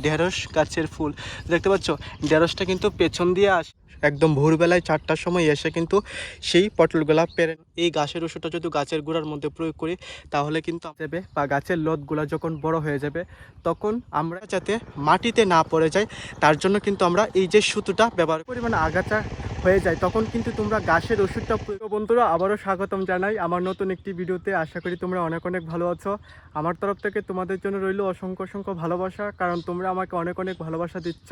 ঢেঁড়স গাছের ফুল। দেখতে পাচ্ছ ঢেঁড়সটা কিন্তু পেছন দিয়ে একদম ভোরবেলায় 4টার সময় এসে কিন্তু সেই পটলগুলা পেরে। এই গাছের ওষুধটা যদি গাছের গোড়ার মধ্যে প্রয়োগ করি তাহলে কিন্তু যাবে বা গাছের লতগুলা যখন বড় হয়ে যাবে তখন আমরা যাতে মাটিতে না পড়ে যায় তার জন্য কিন্তু আমরা এই যে সুতোটা ব্যবহার করি, মানে আগাছা হয়ে যায় তখন কিন্তু তোমরা গাছের ওষুধটা প্রয়োগ। বন্ধুরা আবারও স্বাগতম জানাই আমার নতুন একটি ভিডিওতে। আশা করি তোমরা অনেক অনেক ভালো আছো। আমার তরফ থেকে তোমাদের জন্য রইল অসংখ্য অসংখ্য ভালোবাসা, কারণ তোমরা আমাকে অনেক অনেক ভালোবাসা দিচ্ছ।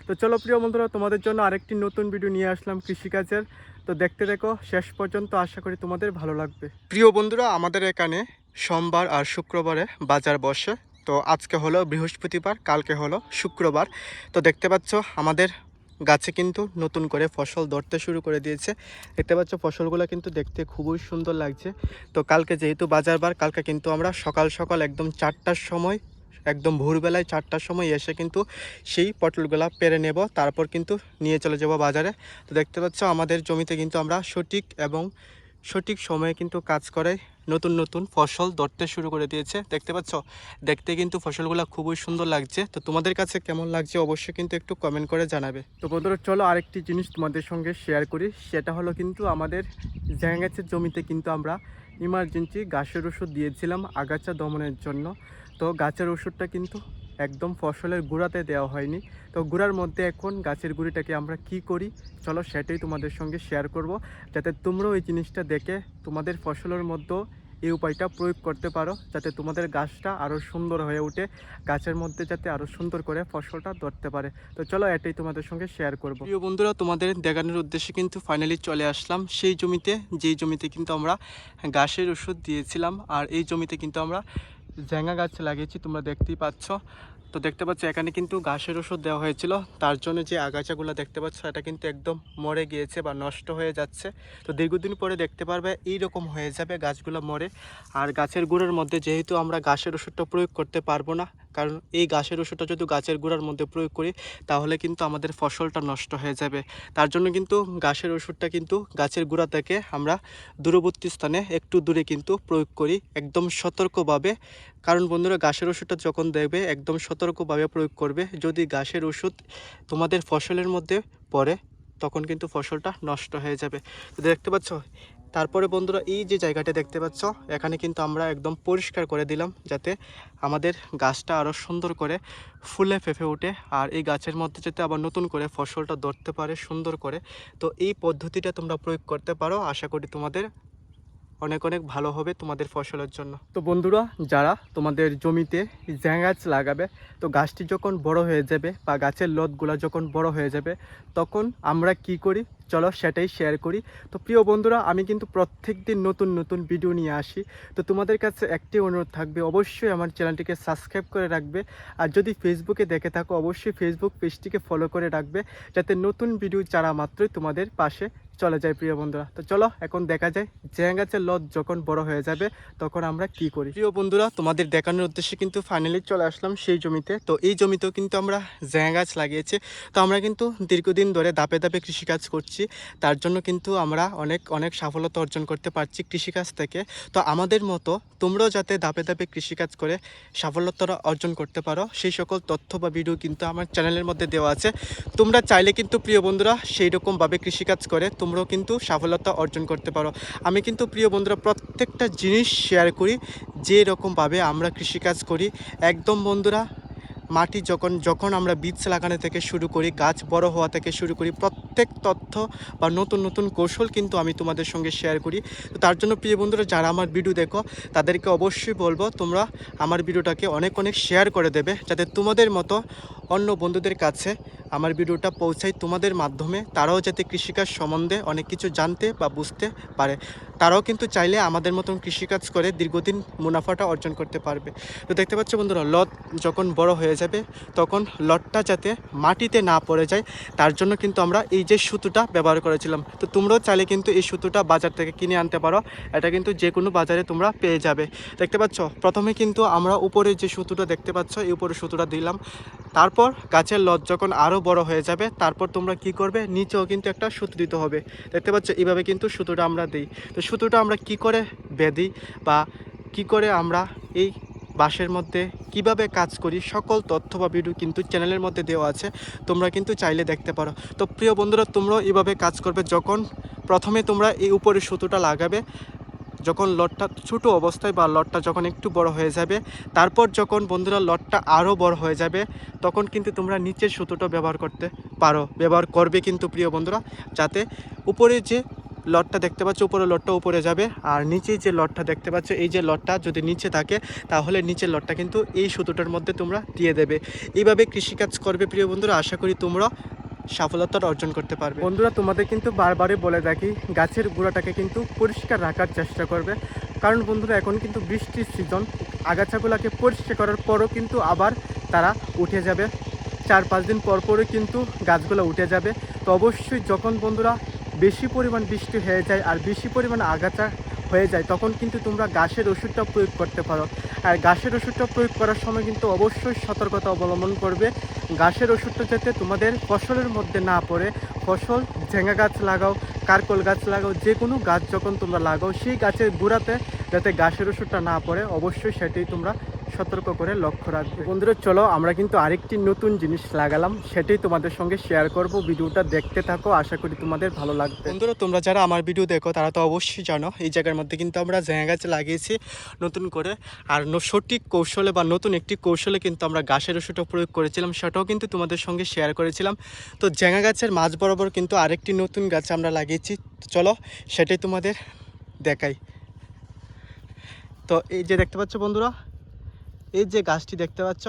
তো চলো প্রিয় বন্ধুরা, তোমাদের জন্য আরেকটি নতুন ভিডিও নিয়ে আসলাম কৃষিকাজের। তো দেখতে দেখো শেষ পর্যন্ত, আশা করি তোমাদের ভালো লাগবে। প্রিয় বন্ধুরা, আমাদের এখানে সোমবার আর শুক্রবারে বাজার বসে। তো আজকে হলো বৃহস্পতিবার, কালকে হলো শুক্রবার। তো দেখতে পাচ্ছ আমাদের গাছে কিন্তু নতুন করে ফসল ধরতে শুরু করে দিয়েছে। দেখতে পাচ্ছ ফসলগুলো কিন্তু দেখতে খুবই সুন্দর লাগছে। তো কালকে যেহেতু বাজার বার, কালকে কিন্তু আমরা সকাল সকাল একদম 4টার সময়, একদম ভোরবেলায় 4টার সময় এসে কিন্তু সেই পটলগুলা পেরে নেব, তারপর কিন্তু নিয়ে চলে যাব বাজারে। তো দেখতে পাচ্ছ আমাদের জমিতে কিন্তু আমরা সঠিক সময়ে কিন্তু কাজ করে নতুন নতুন ফসল ধরতে শুরু করে দিয়েছে। দেখতে পাচ্ছ দেখতে কিন্তু ফসলগুলো খুবই সুন্দর লাগছে। তো তোমাদের কাছে কেমন লাগছে অবশ্যই কিন্তু একটু কমেন্ট করে জানাবে। তো বন্ধুরা চলো আরেকটি জিনিস তোমাদের সঙ্গে শেয়ার করি। সেটা হলো কিন্তু আমাদের জায়গা গাছের জমিতে কিন্তু আমরা ইমার্জেন্সি গাছের ওষুধ দিয়েছিলাম আগাছা দমনের জন্য। তো গাছের ওষুধটা কিন্তু একদম ফসলের গুঁড়াতে দেওয়া হয়নি। তো গুঁড়ার মধ্যে এখন গাছের গুঁড়িটাকে আমরা কি করি চলো সেটাই তোমাদের সঙ্গে শেয়ার করব, যাতে তোমরাও এই জিনিসটা দেখে তোমাদের ফসলের মধ্যে এই উপায়টা প্রয়োগ করতে পারো, যাতে তোমাদের গাছটা আরও সুন্দর হয়ে ওঠে, গাছের মধ্যে যাতে আরও সুন্দর করে ফসলটা ধরতে পারে। তো চলো এটাই তোমাদের সঙ্গে শেয়ার করব। প্রিয় বন্ধুরা, তোমাদের দেখানোর উদ্দেশ্যে কিন্তু ফাইনালি চলে আসলাম সেই জমিতে, যেই জমিতে কিন্তু আমরা গাছের ওষুধ দিয়েছিলাম। আর এই জমিতে কিন্তু আমরা ঝ্যাঙা গাছ লাগিয়েছি, তোমরা দেখতেই পাচ্ছ। তো দেখতে পাচ্ছ এখানে কিন্তু ঘাসের ওষুধ দেওয়া হয়েছিল, তার জন্য যে আগাছাগুলো দেখতে পাচ্ছ এটা কিন্তু একদম মরে গিয়েছে বা নষ্ট হয়ে যাচ্ছে। তো দীর্ঘদিন পরে দেখতে পারবে এইরকম হয়ে যাবে গাছগুলো মরে। আর গাছের গুঁড়োর মধ্যে যেহেতু আমরা ঘাসের ওষুধটা প্রয়োগ করতে পারবো না, কারণ এই ঘাসের ওষুধটা যদি গাছের গুঁড়ার মধ্যে প্রয়োগ করি তাহলে কিন্তু আমাদের ফসলটা নষ্ট হয়ে যাবে। তার জন্য কিন্তু ঘাসের ওষুধটা কিন্তু গাছের গুঁড়া থেকে আমরা দূরবর্তী স্থানে একটু দূরে কিন্তু প্রয়োগ করি একদম সতর্কভাবে। কারণ বন্ধুরা ঘাসের ওষুধটা যখন দেবে একদম সতর্কভাবে প্রয়োগ করবে। যদি ঘাসের ওষুধ তোমাদের ফসলের মধ্যে পড়ে তখন কিন্তু ফসলটা নষ্ট হয়ে যাবে। তো দেখতে পাচ্ছ তারপরে বন্ধুরা এই যে জায়গাটা দেখতে পাচ্ছ এখানে কিন্তু আমরা একদম পরিষ্কার করে দিলাম, যাতে আমাদের গাছটা আরও সুন্দর করে ফুলে ফেঁপে ওঠে আর এই গাছের মধ্যে যাতে আবার নতুন করে ফসলটা ধরতে পারে সুন্দর করে। তো এই পদ্ধতিটা তোমরা প্রয়োগ করতে পারো, আশা করি তোমাদের অনেক অনেক ভালো হবে তোমাদের ফসলের জন্য। তো বন্ধুরা, যারা তোমাদের জমিতে ঝ্যাঙ গাছ লাগাবে, তো গাছটি যখন বড় হয়ে যাবে বা গাছের লতগুলো যখন বড় হয়ে যাবে তখন আমরা কি করি চলো সেটাই শেয়ার করি। তো প্রিয় বন্ধুরা, আমি কিন্তু প্রত্যেক দিন নতুন নতুন ভিডিও নিয়ে আসি। তো তোমাদের কাছে একটি অনুরোধ থাকবে, অবশ্যই আমার চ্যানেলটিকে সাবস্ক্রাইব করে রাখবে। আর যদি ফেসবুকে দেখে থাকো অবশ্যই ফেসবুক পেজটিকে ফলো করে রাখবে, যাতে নতুন ভিডিও ছাড়া মাত্রই তোমাদের পাশে চলে যায়। প্রিয় বন্ধুরা, তো চলো এখন দেখা যায় ঝ্যাঙ গাছের লত যখন বড় হয়ে যাবে তখন আমরা কি করি। প্রিয় বন্ধুরা, তোমাদের দেখানোর উদ্দেশ্যে কিন্তু ফাইনালি চলে আসলাম সেই জমিতে। তো এই জমিতেও কিন্তু আমরা ঝ্যাঙ গাছ লাগিয়েছি। তো আমরা কিন্তু দীর্ঘদিন ধরে ধাপে ধাপে কৃষিকাজ করছি, তার জন্য কিন্তু আমরা অনেক অনেক সফলতা অর্জন করতে পারছি কৃষিকাজ থেকে। তো আমাদের মতো তোমরাও যাতে ধাপে ধাপে কৃষিকাজ করে সফলতা অর্জন করতে পারো সেই সকল তথ্য বা ভিডিও কিন্তু আমার চ্যানেলের মধ্যে দেওয়া আছে। তোমরা চাইলে কিন্তু প্রিয় বন্ধুরা সেই রকমভাবে কৃষিকাজ করে তোমরাও কিন্তু সফলতা অর্জন করতে পারো। আমি কিন্তু প্রিয় বন্ধুরা প্রত্যেকটা জিনিস শেয়ার করি যে রকমভাবে আমরা কৃষিকাজ করি। একদম বন্ধুরা মাটি যখন আমরা বীজ লাগানো থেকে শুরু করি, গাছ বড় হওয়া থেকে শুরু করি, প্রত্যেক তথ্য বা নতুন নতুন কৌশল কিন্তু আমি তোমাদের সঙ্গে শেয়ার করি। তো তার জন্য প্রিয় বন্ধুরা, যারা আমার ভিডিও দেখো তাদেরকে অবশ্যই বলবো তোমরা আমার ভিডিওটাকে অনেক অনেক শেয়ার করে দেবে, যাতে তোমাদের মতো অন্য বন্ধুদের কাছে আমার ভিডিওটা পৌঁছায় তোমাদের মাধ্যমে, তারাও যাতে কৃষিকাজ সম্বন্ধে অনেক কিছু জানতে বা বুঝতে পারে। তারাও কিন্তু চাইলে আমাদের মতন কৃষিকাজ করে দীর্ঘদিন মুনাফাটা অর্জন করতে পারবে। তো দেখতে পাচ্ছ বন্ধুরা, লত যখন বড় হয়ে যাবে তখন লতটা যাতে মাটিতে না পড়ে যায় তার জন্য কিন্তু আমরা এই যে সুতোটা ব্যবহার করেছিলাম। তো তোমরাও চাইলে কিন্তু এই সুতোটা বাজার থেকে কিনে আনতে পারো, এটা কিন্তু যে কোনো বাজারে তোমরা পেয়ে যাবে। দেখতে পাচ্ছ প্রথমে কিন্তু আমরা উপরে যে সুতোটা দেখতে পাচ্ছ এই উপরে সুতোটা দিলাম, তারপর গাছের লত যখন আরও বড় হয়ে যাবে তারপর তোমরা কি করবে নিচেও কিন্তু একটা সুতো দিতে হবে। দেখতে পাচ্ছ এইভাবে কিন্তু সুতোটা আমরা দিই। তো সুতোটা আমরা কি করে বেঁধি বা কি করে আমরা এই বাঁশের মধ্যে কিভাবে কাজ করি সকল তথ্য বা ভিডিও কিন্তু চ্যানেলের মধ্যে দেওয়া আছে, তোমরা কিন্তু চাইলে দেখতে পারো। তো প্রিয় বন্ধুরা, তোমরাও এইভাবে কাজ করবে। যখন প্রথমে তোমরা এই উপরে সুতোটা লাগাবে, যখন লটটা ছোটো অবস্থায় বা লটটা যখন একটু বড় হয়ে যাবে, তারপর যখন বন্ধুরা লটটা আরও বড় হয়ে যাবে, তখন কিন্তু তোমরা নিচের সুতোটা ব্যবহার করবে কিন্তু প্রিয় বন্ধুরা, যাতে উপরে যে লটটা দেখতে পাচ্ছ, উপরে লটটা উপরে যাবে, আর নিচে যে লটটা দেখতে পাচ্ছ, এই যে লটটা যদি নিচে থাকে, তাহলে নিচের লটটা কিন্তু এই সুতোটার মধ্যে তোমরা দিয়ে দেবে। এইভাবে কৃষিকাজ করবে প্রিয় বন্ধুরা, আশা করি তোমরা সফলতা অর্জন করতে পারবে। বন্ধুরা, তোমাদের কিন্তু বারবারই বলে থাকি, গাছের গোড়াটাকে কিন্তু পরিষ্কার রাখার চেষ্টা করবে, কারণ বন্ধুরা এখন কিন্তু বৃষ্টির সিজন, আগাছাগুলোকে পরিষ্কার করার পরও কিন্তু আবার তারা উঠে যাবে, 4-5 দিন পর পরই কিন্তু গাছগুলো উঠে যাবে। তো অবশ্যই যখন বন্ধুরা বেশি পরিমাণ বৃষ্টি হয়ে যায় আর বেশি পরিমাণ আগাছা হয়ে যায়, তখন কিন্তু তোমরা ঘাসের ওষুধটা প্রয়োগ করতে পারো। আর ঘাসের ওষুধটা প্রয়োগ করার সময় কিন্তু অবশ্যই সতর্কতা অবলম্বন করবে, ঘাসের ওষুধটা যাতে তোমাদের ফসলের মধ্যে না পড়ে। ফসল ঝেঙা গাছ লাগাও, কারকল গাছ লাগাও, যে কোনো গাছ যখন তোমরা লাগাও, সেই গাছের গোড়াতে যাতে ঘাসের ওষুধটা না পড়ে, অবশ্যই সেটাই তোমরা সতর্ক করে লক্ষ্য রাখবে। বন্ধুরা, চলো আমরা কিন্তু আরেকটি নতুন জিনিস লাগালাম, সেটাই তোমাদের সঙ্গে শেয়ার করব। ভিডিওটা দেখতে থাকো, আশা করি তোমাদের ভালো লাগবে। বন্ধুরা, তোমরা যারা আমার ভিডিও দেখো তারা তো অবশ্যই জানো, এই জায়গার মধ্যে কিন্তু আমরা ঝাঙ্গা গাছ লাগিয়েছি নতুন করে। আর সঠিক কৌশলে বা নতুন একটি কৌশলে কিন্তু আমরা ঘাসের ওষুধটা প্রয়োগ করেছিলাম, সেটাও কিন্তু তোমাদের সঙ্গে শেয়ার করেছিলাম। তো ঝাঙ্গা গাছের মাঝ বরাবর কিন্তু আরেকটি নতুন গাছ আমরা লাগিয়েছি, চলো সেটাই তোমাদের দেখাই। তো এই যে দেখতে পাচ্ছ বন্ধুরা, এই যে গাছটি দেখতে পাচ্ছ,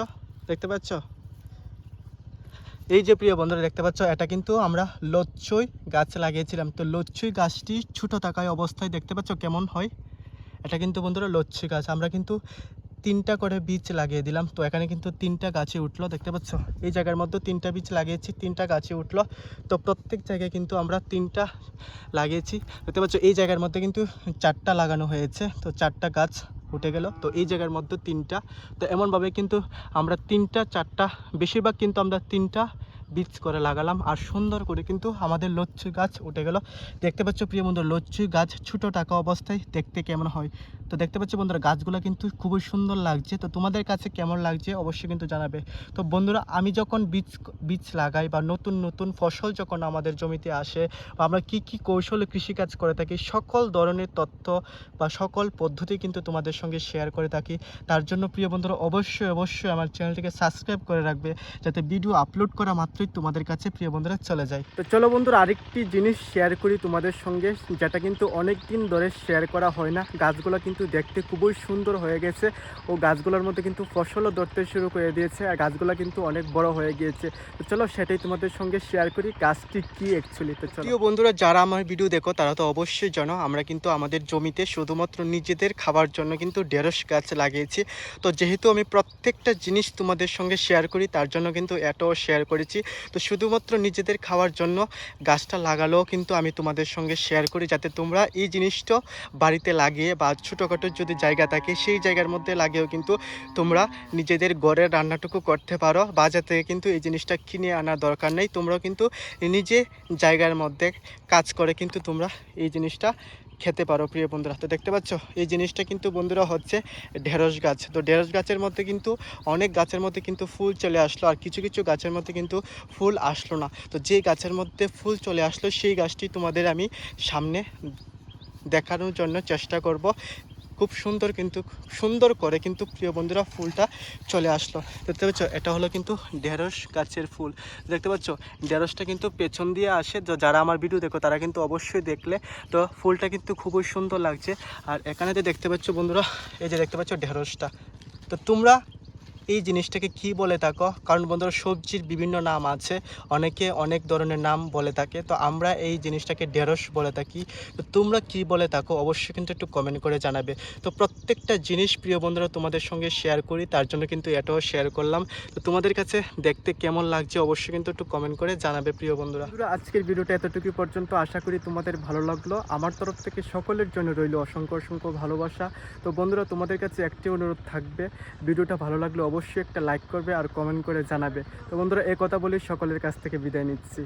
এই যে প্রিয় বন্ধুরা দেখতে পাচ্ছ, এটা কিন্তু আমরা লচ্ছই গাছ লাগিয়েছিলাম। তো লচ্ছই গাছটি ছোটো থাকায় অবস্থায় দেখতে পাচ্ছ কেমন হয়, এটা কিন্তু বন্ধুরা লচ্ছই গাছ। আমরা কিন্তু 3টা করে বীজ লাগিয়ে দিলাম, তো এখানে কিন্তু 3টা গাছে উঠলো, দেখতে পাচ্ছ এই জায়গার মধ্যে 3টা বীজ লাগিয়েছি, 3টা গাছে উঠলো। তো প্রত্যেক জায়গায় কিন্তু আমরা 3টা লাগিয়েছি, দেখতে পাচ্ছ এই জায়গার মধ্যে কিন্তু 4টা লাগানো হয়েছে, তো 4টা গাছ উঠে গেল। তো এই জায়গার মধ্যে 3টা, তো এমনভাবে কিন্তু আমরা 3টা 4টা বেশিরভাগ কিন্তু আমরা 3টা বীজ করে লাগালাম, আর সুন্দর করে কিন্তু আমাদের লচ্ছই গাছ উঠে গেল। দেখতে পাচ্ছ প্রিয় বন্ধু, লচ্ছই গাছ ছোটো টাকা অবস্থায় দেখতে কেমন হয়। তো দেখতে পাচ্ছ বন্ধুরা, গাছগুলো কিন্তু খুবই সুন্দর লাগছে। তো তোমাদের কাছে কেমন লাগছে অবশ্যই কিন্তু জানাবে। তো বন্ধুরা, আমি যখন বীজ লাগাই বা নতুন নতুন ফসল যখন আমাদের জমিতে আসে, বা আমরা কি কি কৌশলে কৃষিকাজ করে থাকি, সকল ধরনের তথ্য বা সকল পদ্ধতি কিন্তু তোমাদের সঙ্গে শেয়ার করে থাকি। তার জন্য প্রিয় বন্ধুরা, অবশ্যই আমার চ্যানেলটিকে সাবস্ক্রাইব করে রাখবে, যাতে ভিডিও আপলোড করা মাত্রই তোমাদের কাছে প্রিয় বন্ধুরা চলে যায়। তো চলো বন্ধুরা, আরেকটি জিনিস শেয়ার করি তোমাদের সঙ্গে, যেটা কিন্তু অনেক দিন ধরে শেয়ার করা হয় না। গাছগুলো কিন্তু দেখতে খুবই সুন্দর হয়ে গেছে, ও গাছগুলোর মধ্যে কিন্তু ফসলও ধরতে শুরু করে দিয়েছে, আর গাছগুলো কিন্তু অনেক বড় হয়ে গিয়েছে। তো চলো সেটাই তোমাদের সঙ্গে শেয়ার করি, গাছটি কি অ্যাকচুয়ালি। তো চলো প্রিয় বন্ধুরা, যারা আমার ভিডিও দেখো তারা তো অবশ্যই জানো, আমরা কিন্তু আমাদের জমিতে শুধুমাত্র নিজেদের খাবার জন্য কিন্তু ঢেঁড়স গাছ লাগিয়েছি। তো যেহেতু আমি প্রত্যেকটা জিনিস তোমাদের সঙ্গে শেয়ার করি, তার জন্য কিন্তু এটাও শেয়ার করেছি। তো শুধুমাত্র নিজেদের খাওয়ার জন্য গাছটা লাগালেও কিন্তু আমি তোমাদের সঙ্গে শেয়ার করি, যাতে তোমরা এই জিনিসটা বাড়িতে লাগিয়ে বা ছোটোখাটো যদি জায়গা থাকে সেই জায়গার মধ্যে লাগিয়েও কিন্তু তোমরা নিজেদের ঘরের রান্নাটুকু করতে পারো। বাজার থেকে কিন্তু এই জিনিসটা কিনে আনার দরকার নেই, তোমরাও কিন্তু নিজে জায়গার মধ্যে কাজ করে কিন্তু তোমরা এই জিনিসটা খেতে পারো প্রিয় বন্ধুরা। তো দেখতে পাচ্ছ এই জিনিসটা কিন্তু বন্ধুরা হচ্ছে ঢেঁড়স গাছ। তো ঢেঁড়স গাছের মধ্যে কিন্তু অনেক গাছের মধ্যে কিন্তু ফুল চলে আসলো, আর কিছু কিছু গাছের মধ্যে কিন্তু ফুল আসলো না। তো যে গাছের মধ্যে ফুল চলে আসলো সেই গাছটি তোমাদের আমি সামনে দেখানোর জন্য চেষ্টা করব। খুব সুন্দর করে কিন্তু প্রিয় বন্ধুরা ফুলটা চলে আসলো। দেখতে পাচ্ছ এটা হলো কিন্তু ঢেঁড়স গাছের ফুল। দেখতে পাচ্ছ ঢেঁড়সটা কিন্তু পেছন দিয়ে আসে, তো যারা আমার ভিডিও দেখো তারা কিন্তু অবশ্যই দেখলে। তো ফুলটা কিন্তু খুবই সুন্দর লাগছে। আর এখানে যে দেখতে পাচ্ছ বন্ধুরা, এই যে দেখতে পাচ্ছ ঢেঁড়সটা, তো তোমরা এই জিনিসটাকে কি বলে থাকো? কারণ বন্ধুরা, সবজির বিভিন্ন নাম আছে, অনেকে অনেক ধরনের নাম বলে থাকে, তো আমরা এই জিনিসটাকে ঢেঁড়স বলে থাকি। তো তোমরা কি বলে থাকো অবশ্যই কিন্তু একটু কমেন্ট করে জানাবে। তো প্রত্যেকটা জিনিস প্রিয় বন্ধুরা তোমাদের সঙ্গে শেয়ার করি, তার জন্য কিন্তু এটাও শেয়ার করলাম। তো তোমাদের কাছে দেখতে কেমন লাগছে অবশ্যই কিন্তু একটু কমেন্ট করে জানাবে প্রিয় বন্ধুরা। আজকের ভিডিওটা এতটুকু পর্যন্ত, আশা করি তোমাদের ভালো লাগলো। আমার তরফ থেকে সকলের জন্য রইল অসংখ্য ভালোবাসা। তো বন্ধুরা, তোমাদের কাছে একটি অনুরোধ থাকবে, ভিডিওটা ভালো লাগলে অবশ্যই একটা লাইক করবে আর কমেন্ট করে জানাবে। তো বন্ধুরা, এই কথা বলি সকলের কাছ থেকে বিদায় নিচ্ছি।